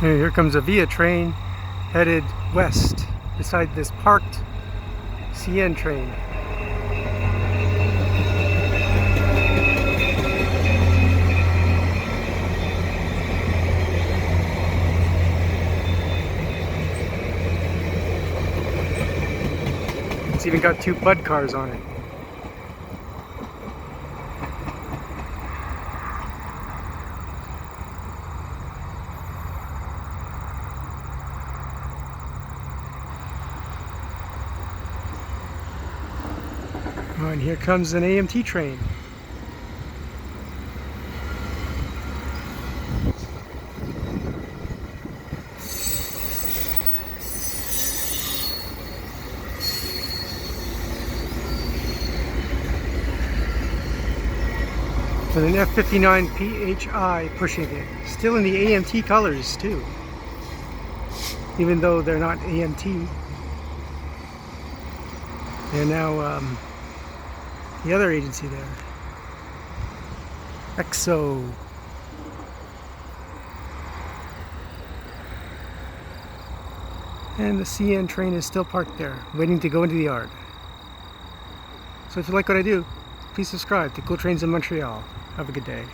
And here comes a VIA train headed west beside this parked CN train. It's even got two Bud cars on it. Oh, and here comes an AMT train. With an F40PH-2 pushing it. Still in the AMT colors too. Even though they're not AMT. They're now the other agency there. EXO. And the CN train is still parked there, waiting to go into the yard. So if you like what I do, please subscribe to Cool Trains in Montreal. Have a good day.